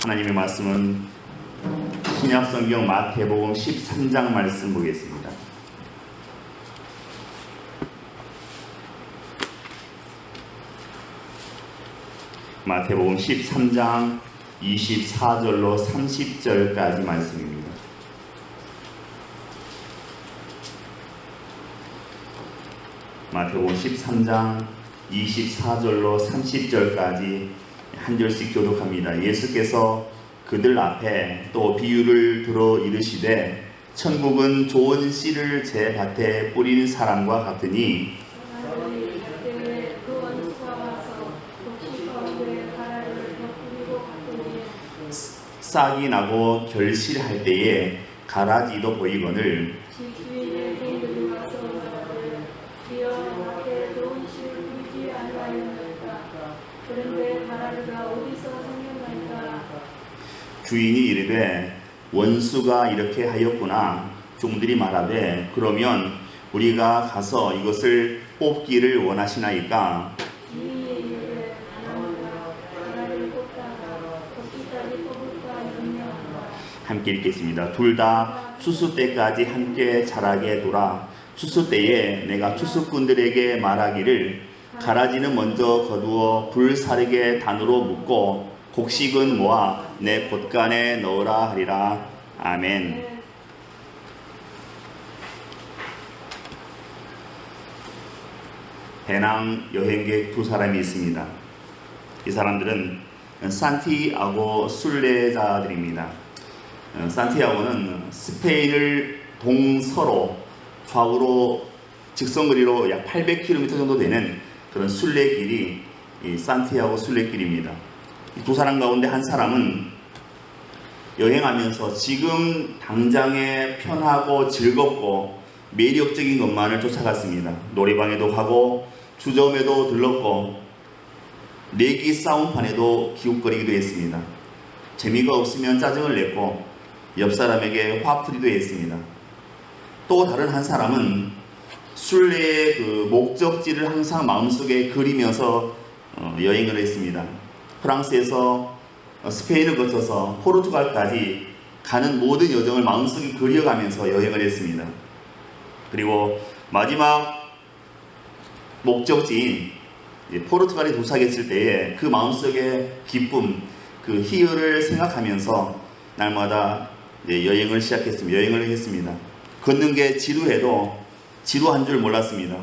하나님의 말씀은 신약성경 마태복음 13장 말씀 보겠습니다. 마태복음 13장 24절로 30절까지 말씀입니다. 마태복음 13장 24절로 30절까지 한 절씩 교독합니다. 예수께서 그들 앞에 또 비유를 들어 이르시되 천국은 좋은 씨를 제 밭에 뿌린 사람과 같으니 싹이 나고 결실할 때에 가라지도 보이거늘 주인이 이르되 원수가 이렇게 하였구나. 종들이 말하되 그러면 우리가 가서 이것을 뽑기를 원하시나이까? 함께 읽겠습니다. 둘 다 추수 때까지 함께 자라게 둬라. 추수 때에 내가 추수꾼들에게 말하기를 가라지는 먼저 거두어 불사르게 단으로 묶고 곡식은 모아 내 곳간에 넣으라 하리라. 아멘. 배낭 여행객 두 사람이 있습니다. 이 사람들은 산티아고 순례자들입니다. 산티아고는 스페인을 동서로 좌우로 직선거리로 약 800km 정도 되는 그런 순례길이 이 산티아고 순례길입니다. 이 두 사람 가운데 한 사람은 여행하면서 지금 당장에 편하고 즐겁고 매력적인 것만을 쫓아갔습니다. 노래방에도 가고 주점에도 들렀고 내기 싸움판에도 기웃거리기도 했습니다. 재미가 없으면 짜증을 냈고 옆 사람에게 화풀이도 했습니다. 또 다른 한 사람은 순례의 그 목적지를 항상 마음속에 그리면서 여행을 했습니다. 프랑스에서 스페인을 거쳐서 포르투갈까지 가는 모든 여정을 마음속에 그려가면서 여행을 했습니다. 그리고 마지막 목적지인 포르투갈에 도착했을 때에 그 마음속의 기쁨, 그 희열을 생각하면서 날마다 여행을 시작했습니다. 여행을 했습니다. 걷는 게 지루해도 지루한 줄 몰랐습니다.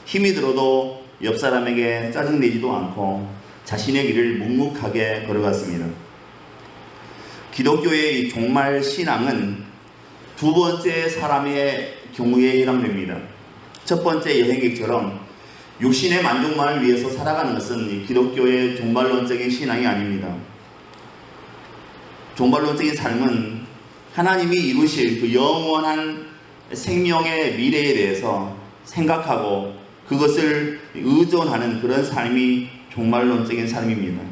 힘이 들어도 옆 사람에게 짜증내지도 않고 자신의 길을 묵묵하게 걸어갔습니다. 기독교의 종말 신앙은 두 번째 사람의 경우에 해당됩니다. 첫 번째 여행객처럼 육신의 만족만을 위해서 살아가는 것은 기독교의 종말론적인 신앙이 아닙니다. 종말론적인 삶은 하나님이 이루실 그 영원한 생명의 미래에 대해서 생각하고 그것을 의존하는 그런 삶이 종말론적인 삶입니다.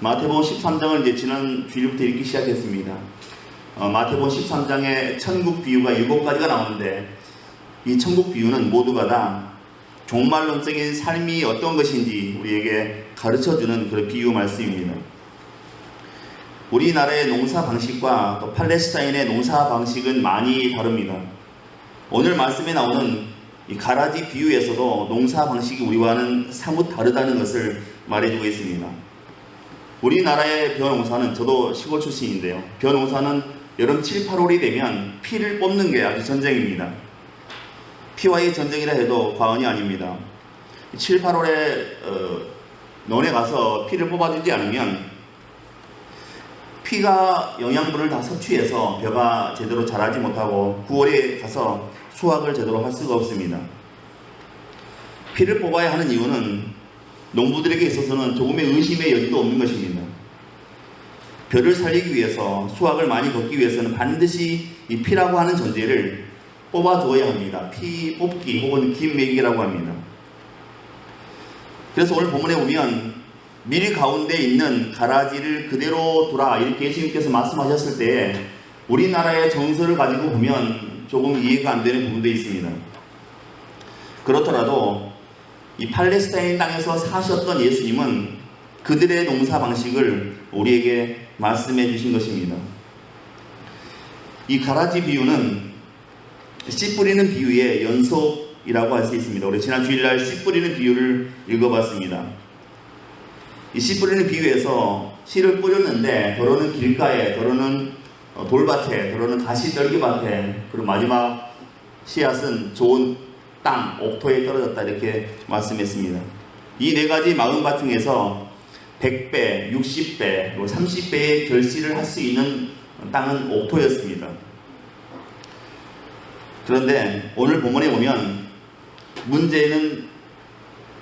마태복음 13장을 이제 지난 주일부터 읽기 시작했습니다. 마태복음 13장에 천국 비유가 7가지가 나오는데 이 천국 비유는 모두가 다 종말론적인 삶이 어떤 것인지 우리에게 가르쳐주는 그런 비유 말씀입니다. 우리나라의 농사 방식과 또 팔레스타인의 농사 방식은 많이 다릅니다. 오늘 말씀에 나오는 이 가라지 비유에서도 농사 방식이 우리와는 사뭇 다르다는 것을 말해주고 있습니다. 우리나라의 벼농사는, 저도 시골 출신인데요, 벼농사는 여름 7, 8월이 되면 피를 뽑는 게 아주 전쟁입니다. 피와의 전쟁이라 해도 과언이 아닙니다. 7, 8월에 논에 가서 피를 뽑아주지 않으면 피가 영양분을 다 섭취해서 벼가 제대로 자라지 못하고 9월에 가서 수확을 제대로 할 수가 없습니다. 피를 뽑아야 하는 이유는 농부들에게 있어서는 조금의 의심의 여지도 없는 것입니다. 벼를 살리기 위해서, 수확을 많이 걷기 위해서는 반드시 이 피라고 하는 존재를 뽑아줘야 합니다. 피 뽑기 혹은 김 매기라고 합니다. 그래서 오늘 본문에 보면 밀 가운데 있는 가라지를 그대로 두라 이렇게 예수님께서 말씀하셨을 때 우리나라의 정서를 가지고 보면 조금 이해가 안 되는 부분도 있습니다. 그렇더라도 이 팔레스타인 땅에서 사셨던 예수님은 그들의 농사 방식을 우리에게 말씀해 주신 것입니다. 이 가라지 비유는 씨 뿌리는 비유의 연속이라고 할 수 있습니다. 우리 지난 주일날 씨 뿌리는 비유를 읽어봤습니다. 이 씨 뿌리는 비유에서 씨를 뿌렸는데 더러는 길가에, 더러는 돌밭에, 더러는 가시떨기밭에, 그리고 마지막 씨앗은 좋은 땅, 옥토에 떨어졌다 이렇게 말씀했습니다. 이 네 가지 마음밭 중에서 100배, 60배, 30배의 결실을 할 수 있는 땅은 옥토였습니다. 그런데 오늘 본문에 보면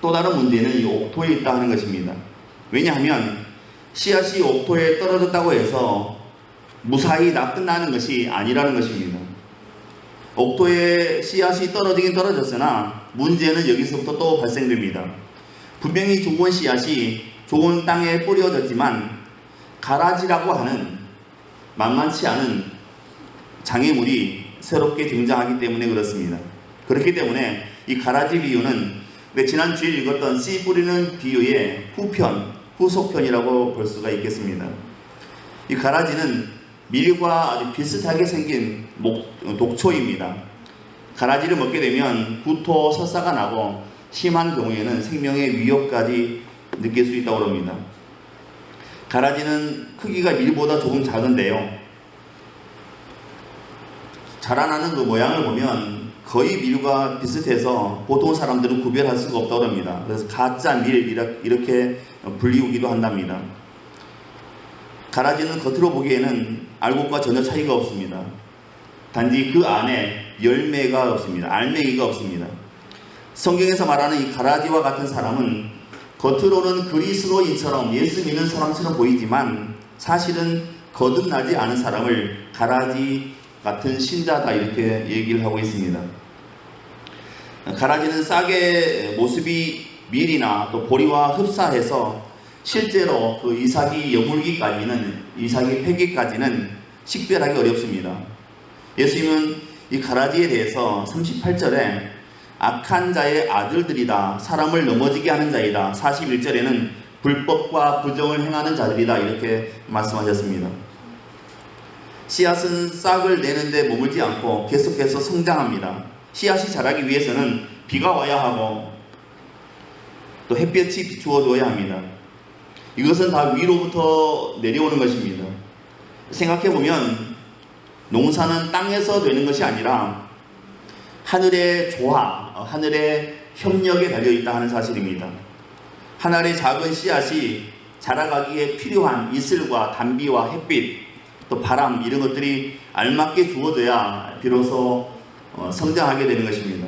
또 다른 문제는 이 옥토에 있다 하는 것입니다. 왜냐하면 씨앗이 옥토에 떨어졌다고 해서 무사히 다 끝나는 것이 아니라는 것입니다. 옥토에 씨앗이 떨어지긴 떨어졌으나 문제는 여기서부터 또 발생됩니다. 분명히 좋은 씨앗이 좋은 땅에 뿌려졌지만 가라지라고 하는 만만치 않은 장애물이 새롭게 등장하기 때문에 그렇습니다. 그렇기 때문에 이 가라지 비유는 지난 주일 읽었던 씨 뿌리는 비유의 후속편이라고 볼 수가 있겠습니다. 이 가라지는 밀과 아주 비슷하게 생긴 독초입니다. 가라지를 먹게 되면 구토, 설사가 나고 심한 경우에는 생명의 위협까지 느낄 수 있다고 합니다. 가라지는 크기가 밀보다 조금 작은데요. 자라나는 그 모양을 보면 거의 밀과 비슷해서 보통 사람들은 구별할 수가 없다고 합니다. 그래서 가짜 밀 이렇게 불리우기도 한답니다. 가라지는 겉으로 보기에는 알곡과 전혀 차이가 없습니다. 단지 그 안에 열매가 없습니다. 알맹이가 없습니다. 성경에서 말하는 이 가라지와 같은 사람은 겉으로는 그리스도인처럼 예수 믿는 사람처럼 보이지만 사실은 거듭나지 않은 사람을 가라지 같은 신자다 이렇게 얘기를 하고 있습니다. 가라지는 싹의 모습이 밀이나 또 보리와 흡사해서 실제로 그 이삭이 여물기까지는, 이삭이 폐기까지는 식별하기 어렵습니다. 예수님은 이 가라지에 대해서 38절에 악한 자의 아들들이다, 사람을 넘어지게 하는 자이다, 41절에는 불법과 부정을 행하는 자들이다 이렇게 말씀하셨습니다. 씨앗은 싹을 내는데 머물지 않고 계속해서 성장합니다. 씨앗이 자라기 위해서는 비가 와야 하고 또 햇볕이 비추어줘야 합니다. 이것은 다 위로부터 내려오는 것입니다. 생각해보면 농사는 땅에서 되는 것이 아니라 하늘의 조화, 하늘의 협력에 달려있다 하는 사실입니다. 하늘의 작은 씨앗이 자라가기에 필요한 이슬과 단비와 햇빛, 또 바람 이런 것들이 알맞게 주어져야 비로소 성장하게 되는 것입니다.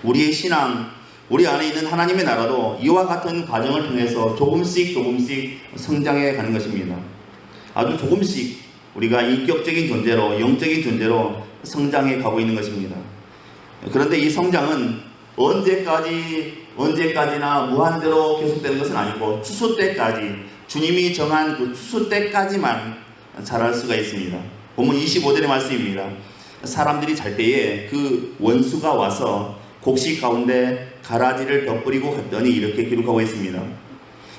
우리의 신앙, 우리 안에 있는 하나님의 나라도 이와 같은 과정을 통해서 조금씩 성장해 가는 것입니다. 아주 조금씩 우리가 인격적인 존재로, 영적인 존재로 성장해 가고 있는 것입니다. 그런데 이 성장은 언제까지나 무한대로 계속되는 것은 아니고 추수 때까지, 주님이 정한 그 추수 때까지만 자랄 수가 있습니다. 본문 25절의 말씀입니다. 사람들이 잘 때에 그 원수가 와서 곡식 가운데 가라지를 덧뿌리고 갔더니 이렇게 기록하고 있습니다.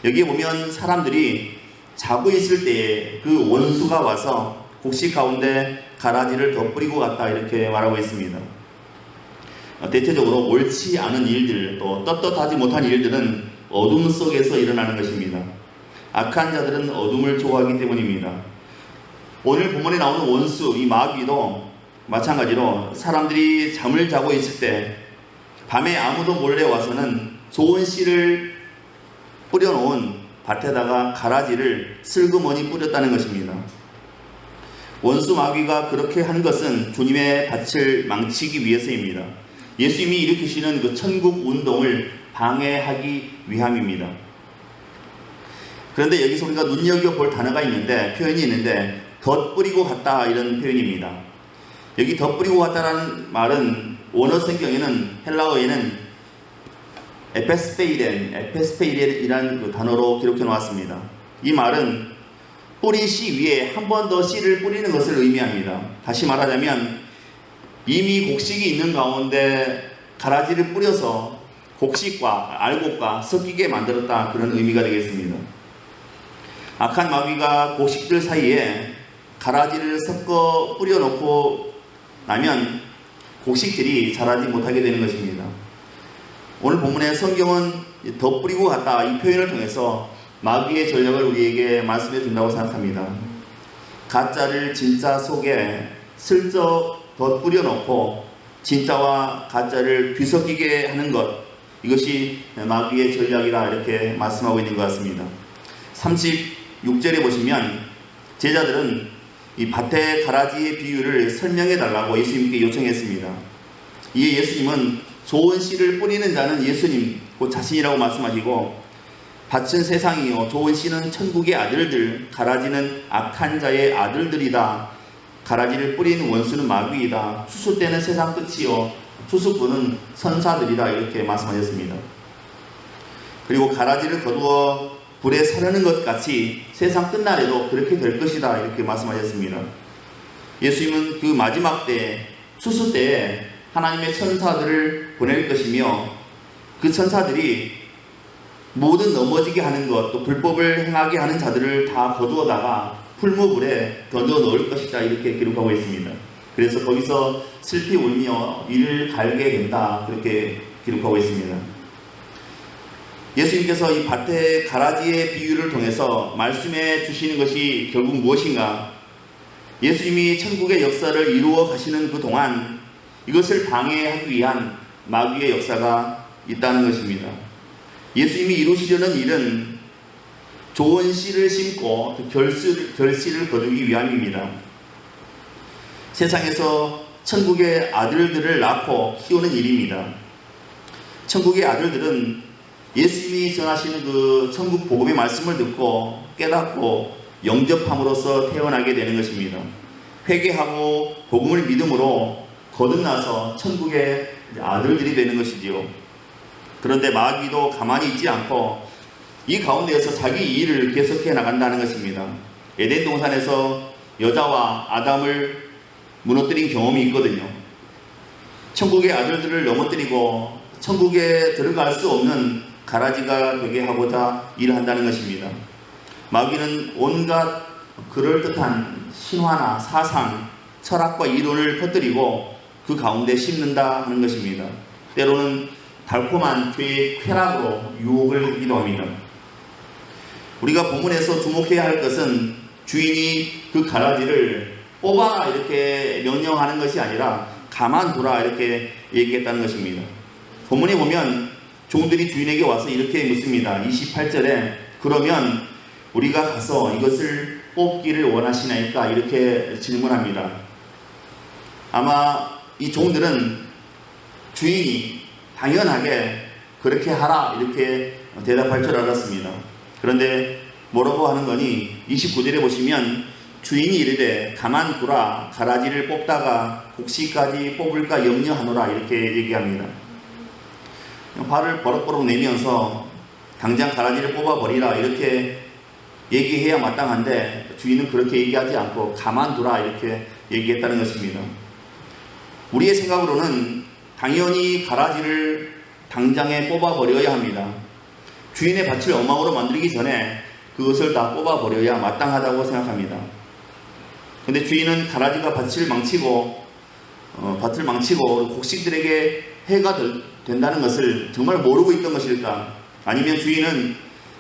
여기에 보면 사람들이 자고 있을 때에 그 원수가 와서 곡식 가운데 가라지를 덧뿌리고 갔다 이렇게 말하고 있습니다. 대체적으로 옳지 않은 일들, 또 떳떳하지 못한 일들은 어둠 속에서 일어나는 것입니다. 악한 자들은 어둠을 좋아하기 때문입니다. 오늘 본문에 나오는 원수, 이 마귀도 마찬가지로 사람들이 잠을 자고 있을 때 밤에 아무도 몰래 와서는 좋은 씨를 뿌려놓은 밭에다가 가라지를 슬그머니 뿌렸다는 것입니다. 원수 마귀가 그렇게 한 것은 주님의 밭을 망치기 위해서입니다. 예수님이 일으키시는 그 천국 운동을 방해하기 위함입니다. 그런데 여기서 우리가 눈여겨볼 단어가 있는데, 표현이 있는데 덧뿌리고 갔다 이런 표현입니다. 여기 덧뿌리고 갔다라는 말은 원어 성경에는, 헬라어에는 에페스페이렌이라는 그 단어로 기록해 놓았습니다. 이 말은 뿌리 씨 위에 한 번 더 씨를 뿌리는 것을 의미합니다. 다시 말하자면 이미 곡식이 있는 가운데 가라지를 뿌려서 곡식과 알곡과 섞이게 만들었다, 그런 의미가 되겠습니다. 악한 마귀가 곡식들 사이에 가라지를 섞어 뿌려놓고 나면 곡식들이 자라지 못하게 되는 것입니다. 오늘 본문의 성경은 더 뿌리고 갔다 이 표현을 통해서 마귀의 전략을 우리에게 말씀해 준다고 생각합니다. 가짜를 진짜 속에 슬쩍 더 뿌려놓고 진짜와 가짜를 뒤섞이게 하는 것, 이것이 마귀의 전략이라 이렇게 말씀하고 있는 것 같습니다. 36절에 보시면 제자들은 이 밭의 가라지의 비유를 설명해 달라고 예수님께 요청했습니다. 이에 예수님은 좋은 씨를 뿌리는 자는 예수님 곧 자신이라고 말씀하시고, 밭은 세상이요 좋은 씨는 천국의 아들들, 가라지는 악한 자의 아들들이다. 가라지를 뿌리는 원수는 마귀이다. 추수 때는 세상 끝이요 추수꾼은 선사들이다. 이렇게 말씀하셨습니다. 그리고 가라지를 거두어 불에 사르는 것 같이 세상 끝날에도 그렇게 될 것이다. 이렇게 말씀하셨습니다. 예수님은 그 마지막 때, 추수 때에 하나님의 천사들을 보낼 것이며, 그 천사들이 모든 넘어지게 하는 것, 또 불법을 행하게 하는 자들을 다 거두어다가 풀무불에 던져 넣을 것이다. 이렇게 기록하고 있습니다. 그래서 거기서 슬피 울며 이를 갈게 된다. 그렇게 기록하고 있습니다. 예수님께서 이 밭의 가라지의 비유를 통해서 말씀해 주시는 것이 결국 무엇인가? 예수님이 천국의 역사를 이루어 가시는 그 동안 이것을 방해하기 위한 마귀의 역사가 있다는 것입니다. 예수님이 이루시려는 일은 좋은 씨를 심고 결실을 거두기 위함입니다. 세상에서 천국의 아들들을 낳고 키우는 일입니다. 천국의 아들들은 예수님이 전하시는 그 천국 복음의 말씀을 듣고 깨닫고 영접함으로써 태어나게 되는 것입니다. 회개하고 복음을 믿음으로 거듭나서 천국의 아들들이 되는 것이지요. 그런데 마귀도 가만히 있지 않고 이 가운데에서 자기 일을 계속해 나간다는 것입니다. 에덴 동산에서 여자와 아담을 무너뜨린 경험이 있거든요. 천국의 아들들을 넘어뜨리고 천국에 들어갈 수 없는 가라지가 되게 하고자 일을 한다는 것입니다. 마귀는 온갖 그럴듯한 신화나 사상, 철학과 이론을 퍼뜨리고 그 가운데 심는다 하는 것입니다. 때로는 달콤한 죄의 쾌락으로 유혹을 하기도 합니다. 우리가 본문에서 주목해야 할 것은 주인이 그 가라지를 뽑아라 이렇게 명령하는 것이 아니라 가만두라 이렇게 얘기했다는 것입니다. 본문에 보면 종들이 주인에게 와서 이렇게 묻습니다. 28절에 그러면 우리가 가서 이것을 뽑기를 원하시나이까 이렇게 질문합니다. 아마 이 종들은 주인이 당연하게 그렇게 하라 이렇게 대답할 줄 알았습니다. 그런데 뭐라고 하는 거니? 29절에 보시면 주인이 이르되 가만두라 가라지를 뽑다가 곡식까지 뽑을까 염려하노라 이렇게 얘기합니다. 화를 버럭버럭 내면서 당장 가라지를 뽑아버리라 이렇게 얘기해야 마땅한데 주인은 그렇게 얘기하지 않고 가만두라 이렇게 얘기했다는 것입니다. 우리의 생각으로는 당연히 가라지를 당장에 뽑아버려야 합니다. 주인의 밭을 엉망으로 만들기 전에 그것을 다 뽑아버려야 마땅하다고 생각합니다. 근데 주인은 가라지가 밭을 망치고 곡식들에게 해가 된다는 것을 정말 모르고 있던 것일까? 아니면 주인은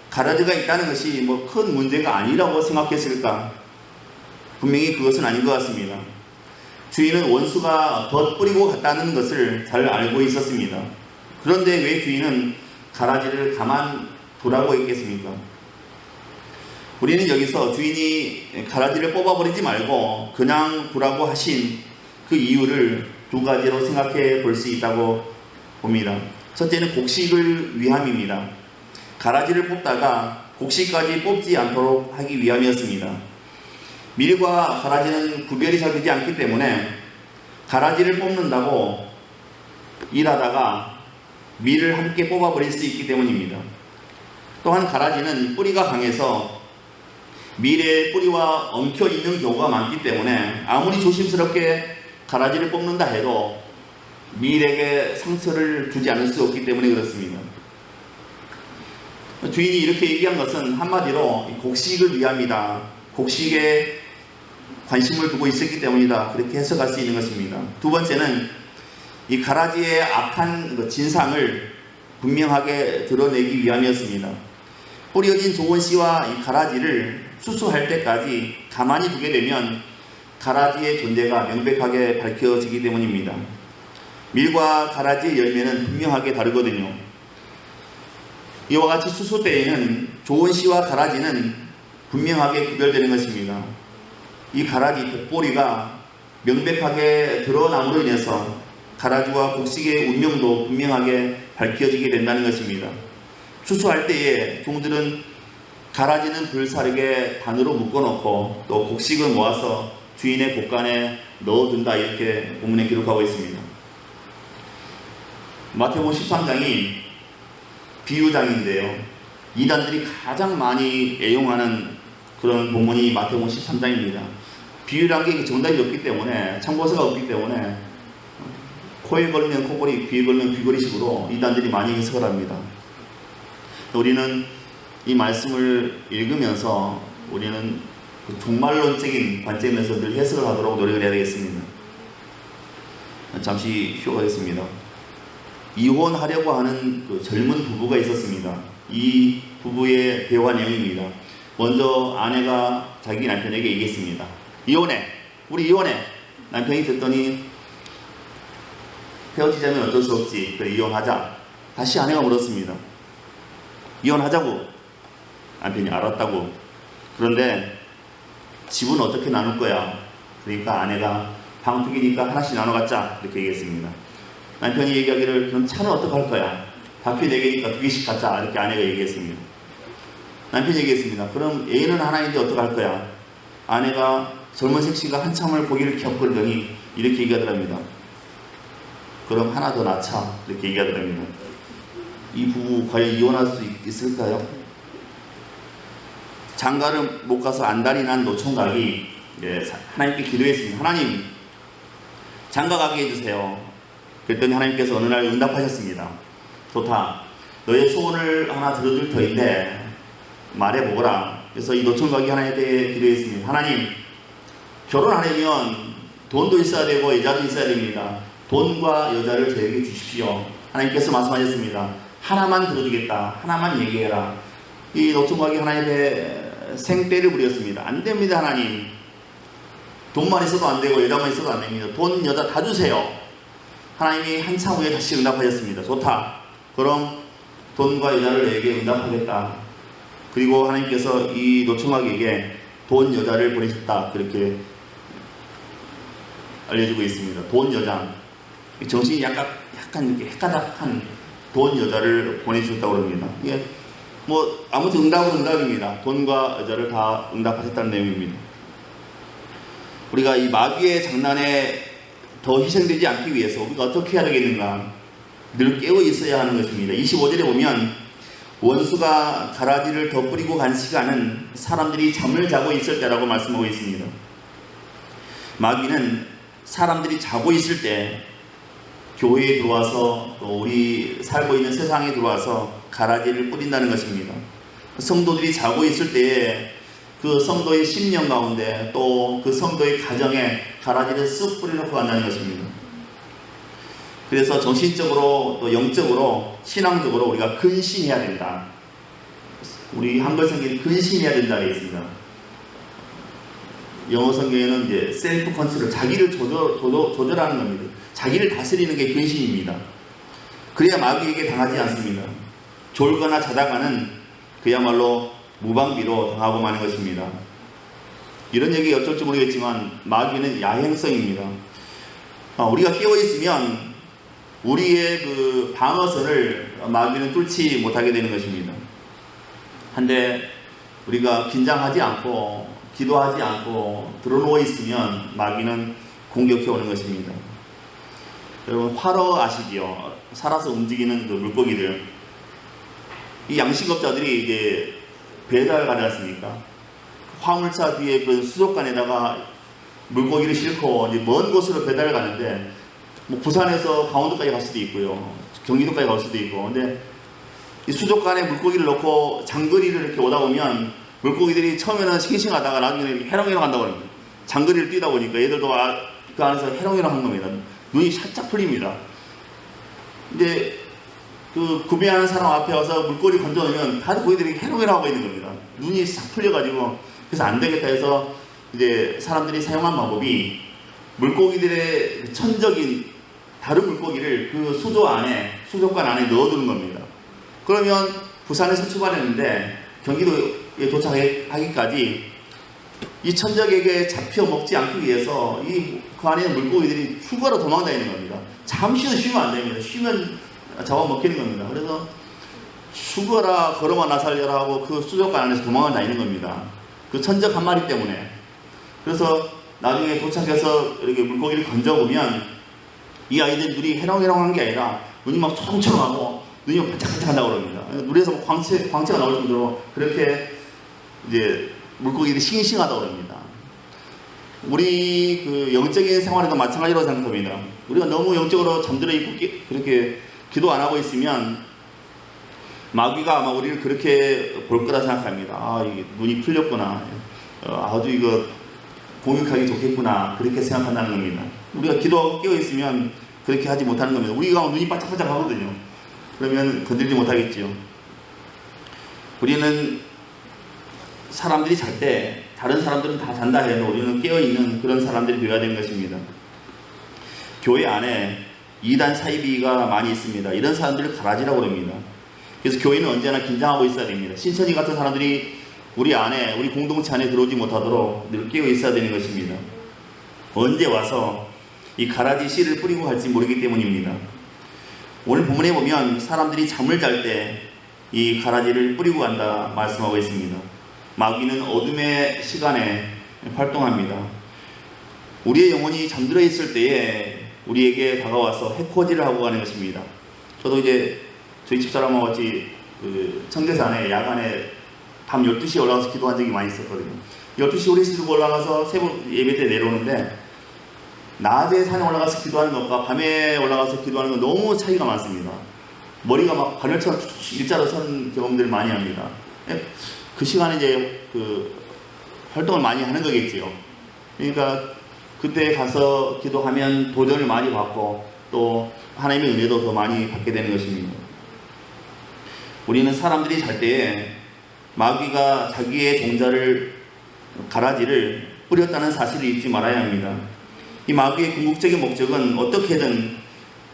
가라지가 있다는 것이 뭐 큰 문제가 아니라고 생각했을까? 분명히 그것은 아닌 것 같습니다. 주인은 원수가 덧뿌리고 갔다는 것을 잘 알고 있었습니다. 그런데 왜 주인은 가라지를 가만두라고 했겠습니까? 우리는 여기서 주인이 가라지를 뽑아버리지 말고 그냥 두라고 하신 그 이유를 두 가지로 생각해 볼 수 있다고 봅니다. 첫째는 곡식을 위함입니다. 가라지를 뽑다가 곡식까지 뽑지 않도록 하기 위함이었습니다. 밀과 가라지는 구별이 잘 되지 않기 때문에 가라지를 뽑는다고 일하다가 밀을 함께 뽑아버릴 수 있기 때문입니다. 또한 가라지는 뿌리가 강해서 밀의 뿌리와 엉켜 있는 경우가 많기 때문에 아무리 조심스럽게 가라지를 뽑는다 해도 밀에게 상처를 주지 않을 수 없기 때문에 그렇습니다. 주인이 이렇게 얘기한 것은 한마디로 곡식을 위함이다. 곡식에 관심을 두고 있었기 때문이다. 그렇게 해석할 수 있는 것입니다. 두 번째는 이 가라지의 악한 진상을 분명하게 드러내기 위함이었습니다. 뿌려진 좋은 씨와 이 가라지를 수수할 때까지 가만히 두게 되면 가라지의 존재가 명백하게 밝혀지기 때문입니다. 밀과 가라지의 열매는 분명하게 다르거든요. 이와 같이 수수 때에는 좋은 씨와 가라지는 분명하게 구별되는 것입니다. 이 가라지 독보리가 명백하게 드러남으로 인해서 가라지와 곡식의 운명도 분명하게 밝혀지게 된다는 것입니다. 수수할 때에 종들은 가라지는 불사르게 단으로 묶어놓고 또 곡식을 모아서 주인의 곳간에 넣어둔다, 이렇게 본문에 기록하고 있습니다. 마태복음 13장이 비유장인데요. 이단들이 가장 많이 애용하는 그런 본문이 마태복음 13장입니다. 비유라는 게 정답이 없기 때문에, 참고서가 없기 때문에 코에 걸리면 코걸이, 귀에 걸리면 귀걸이식으로 이단들이 많이 해석을 합니다. 우리는 이 말씀을 읽으면서 우리는 종말론적인 관점에서 늘 해석을 하도록 노력을 해야 되겠습니다. 잠시 쉬어가겠습니다. 이혼하려고 하는 그 젊은 부부가 있었습니다. 이 부부의 대화 내용입니다. 먼저 아내가 자기 남편에게 얘기했습니다. 이혼해! 우리 이혼해! 남편이 듣더니 헤어지자면 어쩔 수 없지. 그래, 이혼하자. 다시 아내가 물었습니다. 이혼하자고. 남편이 알았다고. 그런데 집은 어떻게 나눌 거야? 그러니까 아내가 방 두 개니까 하나씩 나눠 갖자, 이렇게 얘기했습니다. 남편이 얘기하기를 그럼 차는 어떻게 할 거야? 바퀴 네 개니까 두 개씩 갖자, 이렇게 아내가 얘기했습니다. 남편이 얘기했습니다. 그럼 애는 하나인데 어떻게 할 거야? 아내가 젊은 색시가 한참을 고개를 켜끌더니 이렇게 얘기하더랍니다. 그럼 하나 더 낳자, 이렇게 얘기하더랍니다. 이 부부 과연 이혼할 수 있을까요? 장가를 못 가서 안달이 난 노총각이 하나님께 기도했습니다. 하나님, 장가 가게 해주세요. 그랬더니 하나님께서 어느 날 응답하셨습니다. 좋다. 너의 소원을 하나 들어줄 터인데 말해보거라. 그래서 이 노총각이 하나님께 기도했습니다. 하나님, 결혼하려면 돈도 있어야 되고 여자도 있어야 됩니다. 돈과 여자를 저에게 주십시오. 하나님께서 말씀하셨습니다. 하나만 들어주겠다. 하나만 얘기해라. 이 노총각이 하나님의 생떼를 부렸습니다. 안 됩니다, 하나님. 돈만 있어도 안 되고 여자만 있어도 안 됩니다. 돈, 여자 다 주세요. 하나님이 한참 후에 다시 응답하셨습니다. 좋다. 그럼 돈과 여자를 내게 응답하겠다. 그리고 하나님께서 이 노총각에게 돈, 여자를 보내셨다. 그렇게 알려주고 있습니다. 돈, 여자. 정신이 약간 이렇게 헷가닥한 돈, 여자를 보내주셨다고 합니다. 이게 아무튼 응답은 응답입니다. 돈과 여자를 다 응답하셨다는 내용입니다. 우리가 이 마귀의 장난에 더 희생되지 않기 위해서 우리가 어떻게 해야 되겠는가? 늘 깨어 있어야 하는 것입니다. 25절에 보면 원수가 가라지를 더 뿌리고 간 시간은 사람들이 잠을 자고 있을 때라고 말씀하고 있습니다. 마귀는 사람들이 자고 있을 때 교회에 들어와서 또 우리 살고 있는 세상에 들어와서 가라지를 뿌린다는 것입니다. 성도들이 자고 있을 때에 그 성도의 심령 가운데 또 그 성도의 가정에 가라지를 쓱 뿌려놓고 간다는 것입니다. 그래서 정신적으로 또 영적으로 신앙적으로 우리가 근신해야 된다. 우리 한글 성경에 근신해야 된다고 되어 있습니다. 영어 성경에는 이제 셀프 컨트롤, 자기를 조절하는 겁니다. 자기를 다스리는 게 근신입니다. 그래야 마귀에게 당하지 않습니다. 졸거나 자다가는 그야말로 무방비로 당하고 마는 것입니다. 이런 얘기 어쩔지 모르겠지만 마귀는 야행성입니다. 우리가 깨어있으면 우리의 그 방어선을 마귀는 뚫지 못하게 되는 것입니다. 한데 우리가 긴장하지 않고 기도하지 않고 들어누워 있으면 마귀는 공격해 오는 것입니다. 여러분, 화로 아시지요? 살아서 움직이는 그 물고기들. 이 양식업자들이 이제 배달 가지 않습니까? 화물차 뒤에 그 수족관에다가 물고기를 싣고 이제 먼 곳으로 배달을 가는데, 부산에서 강원도까지 갈 수도 있고요, 경기도까지 갈 수도 있고, 근데 이 수족관 안에 물고기를 넣고 장거리를 이렇게 오다 보면 물고기들이 처음에는 싱싱하다가 나중에는 이렇게 해롱해롱 한다고 합니다. 장거리를 뛰다 보니까 얘들도 그 안에서 해롱해롱 한 겁니다. 눈이 살짝 풀립니다. 이제 그 구매하는 사람 앞에 와서 물고기 건져놓으면 다들 고기들이 해롱해롱 하고 있는 겁니다. 눈이 싹 풀려가지고, 그래서 안 되겠다 해서 이제 사람들이 사용한 방법이 물고기들의 천적인 다른 물고기를 그 수족관 안에 넣어두는 겁니다. 그러면 부산에서 출발했는데 경기도에 도착하기까지 이 천적에게 잡혀 먹지 않기 위해서 그 안에 있는 물고기들이 휴가로 도망다니는 겁니다. 잠시도 쉬면 안 됩니다. 쉬면 잡아먹히는 겁니다. 그래서 죽어라 걸어마 나살려라 하고 그 수족관 안에서 도망을 다니는 겁니다. 그 천적 한 마리 때문에. 그래서 나중에 도착해서 이렇게 물고기를 건져보면 이 아이들 눈이 해롱해롱한 게 아니라 눈이 막 초롱초롱하고 눈이 반짝반짝한다고 그럽니다. 물에서 뭐 광채가 나올 정도로 그렇게 이제 물고기들이 싱싱하다고 그럽니다. 우리 그 영적인 생활에도 마찬가지로 생각합니다. 우리가 너무 영적으로 잠들어 있고 그렇게 기도 안 하고 있으면 마귀가 아마 우리를 그렇게 볼 거라 생각합니다. 아, 이게 눈이 풀렸구나. 아주 이거 공격하기 좋겠구나. 그렇게 생각한다는 겁니다. 우리가 기도하고 깨어 있으면 그렇게 하지 못하는 겁니다. 우리가 눈이 반짝반짝 하거든요. 그러면 건들지 못하겠지요. 우리는 사람들이 잘 때 다른 사람들은 다 잔다 해도 우리는 깨어있는 그런 사람들이 되어야 되는 것입니다. 교회 안에 이단 사이비가 많이 있습니다. 이런 사람들을 가라지라고 합니다. 그래서 교회는 언제나 긴장하고 있어야 됩니다. 신천지 같은 사람들이 우리 안에, 우리 공동체 안에 들어오지 못하도록 늘 깨어 있어야 되는 것입니다. 언제 와서 이 가라지 씨를 뿌리고 갈지 모르기 때문입니다. 오늘 본문에 보면 사람들이 잠을 잘 때 이 가라지를 뿌리고 간다 말씀하고 있습니다. 마귀는 어둠의 시간에 활동합니다. 우리의 영혼이 잠들어 있을 때에 우리에게 다가와서 해코지를 하고 가는 것입니다. 저도 이제 저희 집사람하고 같이 그 청계산에 야간에 밤 12시에 올라가서 기도한 적이 많이 있었거든요. 12시 우리 집으로 올라가서 새벽 예배 때 내려오는데 낮에 산에 올라가서 기도하는 것과 밤에 올라가서 기도하는 건 너무 차이가 많습니다. 머리가 막 발열처럼 일자로 선 경험들 많이 합니다. 그 시간에 이제 그 활동을 많이 하는 거겠지요. 그러니까 그때 가서 기도하면 도전을 많이 받고 또 하나님의 은혜도 더 많이 받게 되는 것입니다. 우리는 사람들이 잘 때에 마귀가 자기의 종자를 가라지를 뿌렸다는 사실을 잊지 말아야 합니다. 이 마귀의 궁극적인 목적은 어떻게든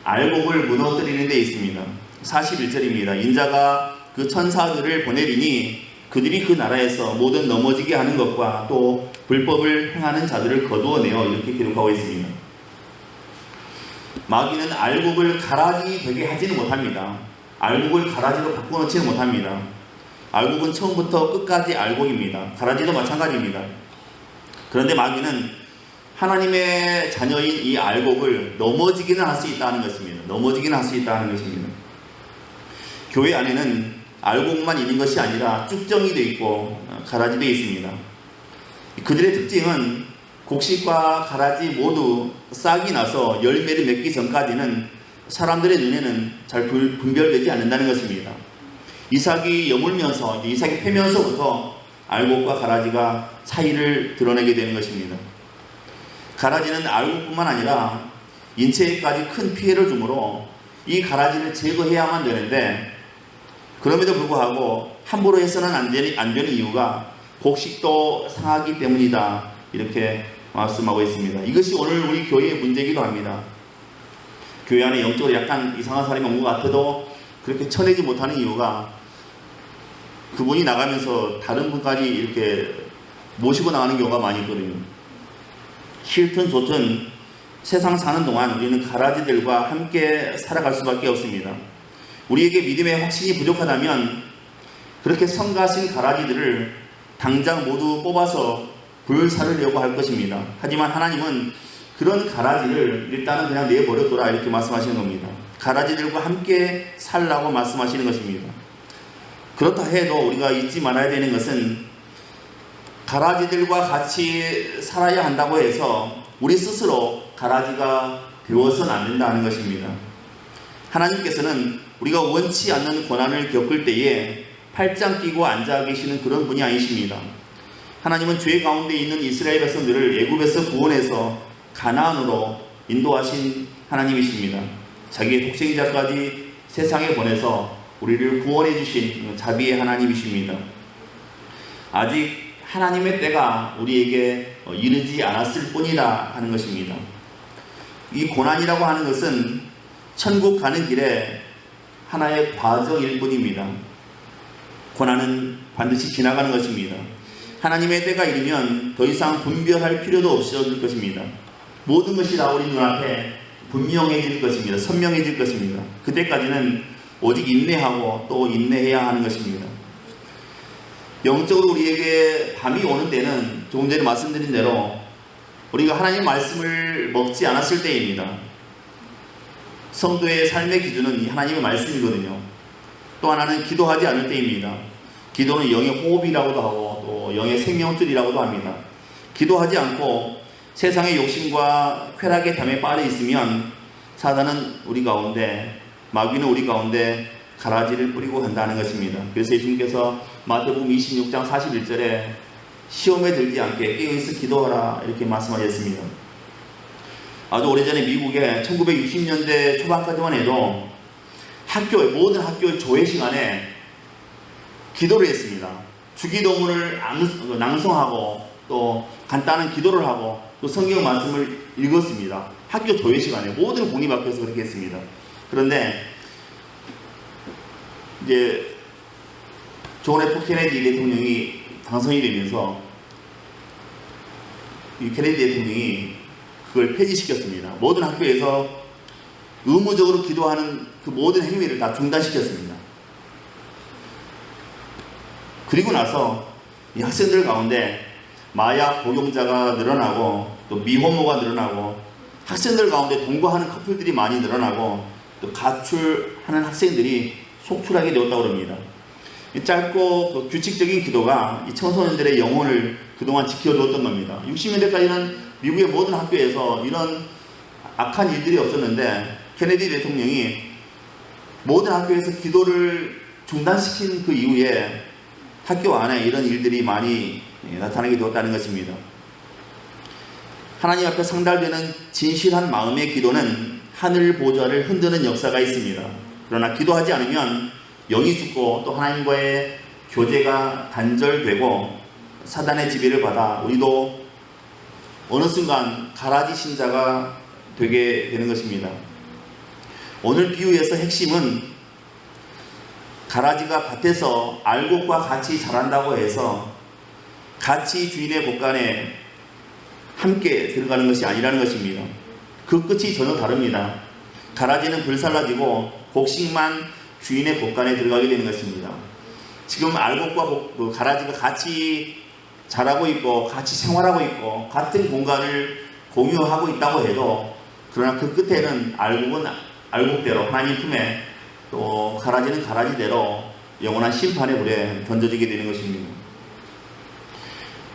알곡을 무너뜨리는 데 있습니다. 41절입니다. 인자가 그 천사들을 보내리니 그들이 그 나라에서 모든 넘어지게 하는 것과 또 불법을 행하는 자들을 거두어내어 이렇게 기록하고 있습니다. 마귀는 알곡을 가라지 되게 하지는 못합니다. 알곡을 가라지로 바꿔놓지는 못합니다. 알곡은 처음부터 끝까지 알곡입니다. 가라지도 마찬가지입니다. 그런데 마귀는 하나님의 자녀인 이 알곡을 넘어지기는 할 수 있다는 것입니다. 넘어지기는 할 수 있다는 것입니다. 교회 안에는 알곡만 있는 것이 아니라 쭉정이도 있고 가라지도 있습니다. 그들의 특징은 곡식과 가라지 모두 싹이 나서 열매를 맺기 전까지는 사람들의 눈에는 잘 분별되지 않는다는 것입니다. 이삭이 여물면서, 이삭이 패면서부터 알곡과 가라지가 차이를 드러내게 되는 것입니다. 가라지는 알곡뿐만 아니라 인체에까지 큰 피해를 주므로 이 가라지를 제거해야만 되는데 그럼에도 불구하고 함부로 해서는 안 되는 이유가 곡식도 상하기 때문이다. 이렇게 말씀하고 있습니다. 이것이 오늘 우리 교회의 문제이기도 합니다. 교회 안에 영적으로 약간 이상한 사람이 온 것 같아도 그렇게 쳐내지 못하는 이유가 그분이 나가면서 다른 분까지 이렇게 모시고 나가는 경우가 많이 있거든요. 싫든 좋든 세상 사는 동안 우리는 가라지들과 함께 살아갈 수밖에 없습니다. 우리에게 믿음의 확신이 부족하다면 그렇게 성가신 가라지들을 당장 모두 뽑아서 불사르려고 할 것입니다. 하지만 하나님은 그런 가라지를 일단은 그냥 내버려둬라 이렇게 말씀하시는 겁니다. 가라지들과 함께 살라고 말씀하시는 것입니다. 그렇다 해도 우리가 잊지 말아야 되는 것은 가라지들과 같이 살아야 한다고 해서 우리 스스로 가라지가 되어서는 안 된다는 것입니다. 하나님께서는 우리가 원치 않는 고난을 겪을 때에 팔짱 끼고 앉아 계시는 그런 분이 아니십니다. 하나님은 죄 가운데 있는 이스라엘 백성들을 애굽에서 구원해서 가나안으로 인도하신 하나님이십니다. 자기의 독생자까지 세상에 보내서 우리를 구원해 주신 자비의 하나님이십니다. 아직 하나님의 때가 우리에게 이르지 않았을 뿐이라 하는 것입니다. 이 고난이라고 하는 것은 천국 가는 길에 하나의 과정일 뿐입니다. 고난은 반드시 지나가는 것입니다. 하나님의 때가 이르면 더 이상 분별할 필요도 없어질 것입니다. 모든 것이 다 우리 눈앞에 분명해질 것입니다. 선명해질 것입니다. 그때까지는 오직 인내하고 또 인내해야 하는 것입니다. 영적으로 우리에게 밤이 오는 때는 조금 전에 말씀드린 대로 우리가 하나님 말씀을 먹지 않았을 때입니다. 성도의 삶의 기준은 하나님의 말씀이거든요. 또 하나는 기도하지 않을 때입니다. 기도는 영의 호흡이라고도 하고 또 영의 생명줄이라고도 합니다. 기도하지 않고 세상의 욕심과 쾌락의 담에 빠져 있으면 사단은 우리 가운데, 마귀는 우리 가운데 가라지를 뿌리고 간다는 것입니다. 그래서 예수님께서 마태복음 26장 41절에 시험에 들지 않게 깨어있어 기도하라 이렇게 말씀하셨습니다. 아주 오래전에 미국에 1960년대 초반까지만 해도 모든 학교의 조회 시간에 기도를 했습니다. 주기도문을 낭송하고 또 간단한 기도를 하고 또 성경 말씀을 읽었습니다. 학교 조회 시간에 모든 공립학교에서 그렇게 했습니다. 그런데 이제 존 F 케네디 대통령이 당선이 되면서 이 케네디 대통령이 그걸 폐지시켰습니다. 모든 학교에서 의무적으로 기도하는 그 모든 행위를 다 중단시켰습니다. 그리고 나서 이 학생들 가운데 마약 복용자가 늘어나고 또 미혼모가 늘어나고 학생들 가운데 동거하는 커플들이 많이 늘어나고 또 가출하는 학생들이 속출하게 되었다고 합니다. 짧고 규칙적인 기도가 이 청소년들의 영혼을 그동안 지켜주었던 겁니다. 60년대까지는 미국의 모든 학교에서 이런 악한 일들이 없었는데 케네디 대통령이 모든 학교에서 기도를 중단시킨 그 이후에 학교 안에 이런 일들이 많이 나타나게 되었다는 것입니다. 하나님 앞에 상달되는 진실한 마음의 기도는 하늘 보좌를 흔드는 역사가 있습니다. 그러나 기도하지 않으면 영이 죽고 또 하나님과의 교제가 단절되고 사단의 지배를 받아 우리도 어느 순간 가라지 신자가 되게 되는 것입니다. 오늘 비유에서 핵심은 가라지가 밭에서 알곡과 같이 자란다고 해서 같이 주인의 곳간에 함께 들어가는 것이 아니라는 것입니다. 그 끝이 전혀 다릅니다. 가라지는 불살라지고 곡식만 주인의 곳간에 들어가게 되는 것입니다. 지금 알곡과 가라지가 같이 자라고 있고 같이 생활하고 있고 같은 공간을 공유하고 있다고 해도 그러나 그 끝에는 알곡은 알곡대로 하나님 품에 또 가라지는 가라지대로 영원한 심판의 불에 던져지게 되는 것입니다.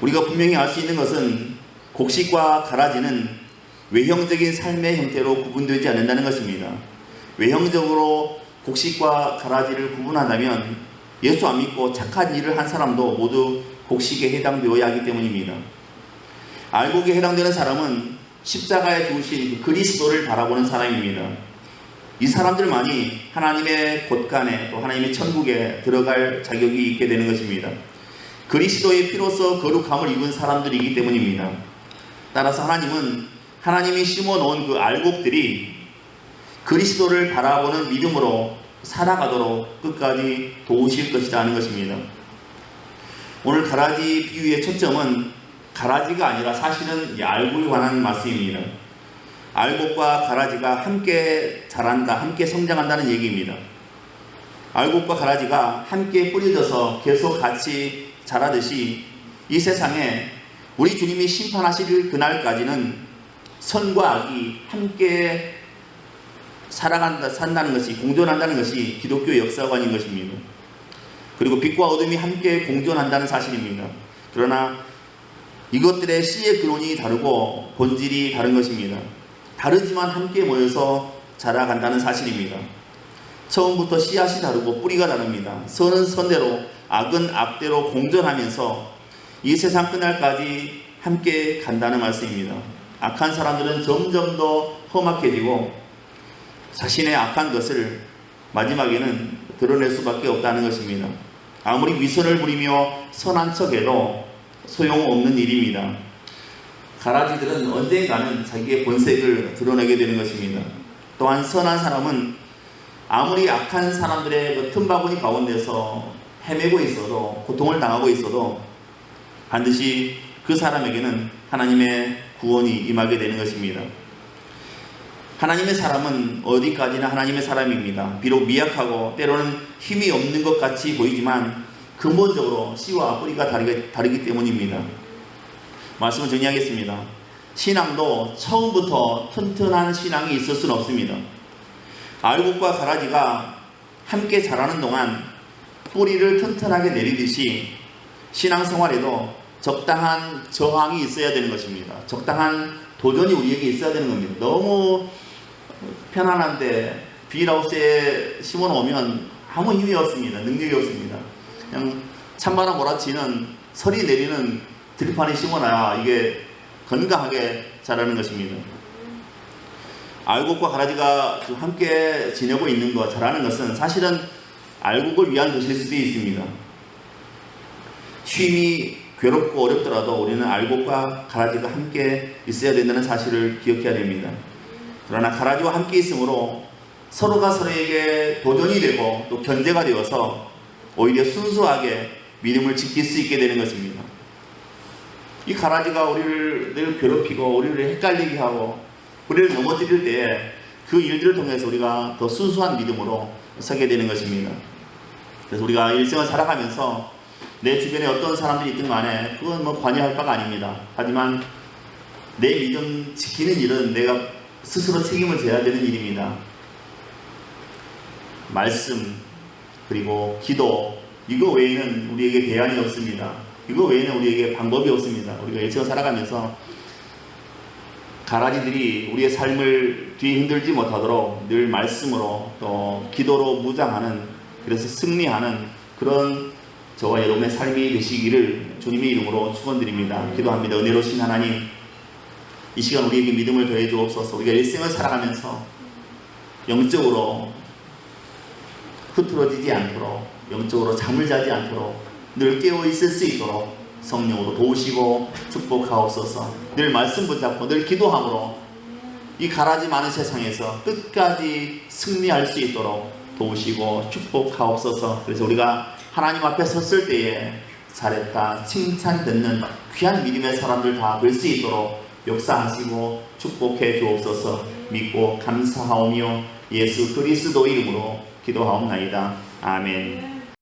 우리가 분명히 알 수 있는 것은 곡식과 가라지는 외형적인 삶의 형태로 구분되지 않는다는 것입니다. 외형적으로 곡식과 가라지를 구분한다면 예수 안 믿고 착한 일을 한 사람도 모두 곡식에 해당되어야 하기 때문입니다. 알곡에 해당되는 사람은 십자가에 죽으신 그리스도를 바라보는 사람입니다. 이 사람들만이 하나님의 곳간에 또 하나님의 천국에 들어갈 자격이 있게 되는 것입니다. 그리스도의 피로써 거룩함을 입은 사람들이기 때문입니다. 따라서 하나님은 하나님이 심어놓은 그 알곡들이 그리스도를 바라보는 믿음으로 살아가도록 끝까지 도우실 것이다 하는 것입니다. 오늘 가라지 비유의 초점은 가라지가 아니라 사실은 이 알곡에 관한 말씀입니다. 알곡과 가라지가 함께 자란다, 함께 성장한다는 얘기입니다. 알곡과 가라지가 함께 뿌려져서 계속 같이 자라듯이 이 세상에 우리 주님이 심판하실 그날까지는 선과 악이 함께 산다는 것이, 공존한다는 것이 기독교 역사관인 것입니다. 그리고 빛과 어둠이 함께 공존한다는 사실입니다. 그러나 이것들의 씨의 근원이 다르고 본질이 다른 것입니다. 다르지만 함께 모여서 자라간다는 사실입니다. 처음부터 씨앗이 다르고 뿌리가 다릅니다. 선은 선대로 악은 악대로 공존하면서 이 세상 끝날까지 함께 간다는 말씀입니다. 악한 사람들은 점점 더 험악해지고 자신의 악한 것을 마지막에는 드러낼 수밖에 없다는 것입니다. 아무리 위선을 부리며 선한 척해도 소용없는 일입니다. 가라지들은 언젠가는 자기의 본색을 드러내게 되는 것입니다. 또한 선한 사람은 아무리 악한 사람들의 그 틈바구니 가운데서 헤매고 있어도, 고통을 당하고 있어도 반드시 그 사람에게는 하나님의 구원이 임하게 되는 것입니다. 하나님의 사람은 어디까지나 하나님의 사람입니다. 비록 미약하고 때로는 힘이 없는 것 같이 보이지만 근본적으로 씨와 뿌리가 다르기 때문입니다. 말씀을 정리하겠습니다. 신앙도 처음부터 튼튼한 신앙이 있을 수는 없습니다. 알곡과 가라지가 함께 자라는 동안 뿌리를 튼튼하게 내리듯이 신앙생활에도 적당한 저항이 있어야 되는 것입니다. 적당한 도전이 우리에게 있어야 되는 겁니다. 너무 편안한데 비닐하우스에 심어놓으면 아무 힘이 없습니다. 능력이 없습니다. 그냥 찬바람 몰아치는 서리 내리는 들판에 심어놔야 이게 건강하게 자라는 것입니다. 알곡과 가라지가 함께 지내고 있는 것, 자라는 것은 사실은 알곡을 위한 것일 수도 있습니다. 쉼이 괴롭고 어렵더라도 우리는 알곡과 가라지가 함께 있어야 된다는 사실을 기억해야 됩니다. 그러나 가라지와 함께 있으므로 서로가 서로에게 도전이 되고 또 견제가 되어서 오히려 순수하게 믿음을 지킬 수 있게 되는 것입니다. 이 가라지가 우리를 늘 괴롭히고 우리를 헷갈리게 하고 우리를 넘어뜨릴 때에 그 일들을 통해서 우리가 더 순수한 믿음으로 서게 되는 것입니다. 그래서 우리가 일생을 살아가면서 내 주변에 어떤 사람들이 있든 간에 그건 관여할 바가 아닙니다. 하지만 내 믿음 지키는 일은 내가 스스로 책임을 져야 되는 일입니다. 말씀 그리고 기도 이거 외에는 우리에게 대안이 없습니다. 이거 외에는 우리에게 방법이 없습니다. 우리가 일생을 살아가면서 가라지들이 우리의 삶을 뒤흔들지 못하도록 늘 말씀으로 또 기도로 무장하는, 그래서 승리하는 그런 저와 여러분의 삶이 되시기를 주님의 이름으로 축원드립니다. 기도합니다. 은혜로우신 하나님, 이 시간 우리에게 믿음을 더해 주옵소서. 우리가 일생을 살아가면서 영적으로 흐트러지지 않도록, 영적으로 잠을 자지 않도록 늘 깨어 있을 수 있도록 성령으로 도우시고 축복하옵소서. 늘 말씀 붙잡고 늘 기도함으로 이 가라지 많은 세상에서 끝까지 승리할 수 있도록 도우시고 축복하옵소서. 그래서 우리가 하나님 앞에 섰을 때에 잘했다 칭찬 듣는 귀한 믿음의 사람들 다 될 수 있도록 역사하시고 축복해 주옵소서. 믿고 감사하오며 예수 그리스도 이름으로 기도하옵나이다. 아멘.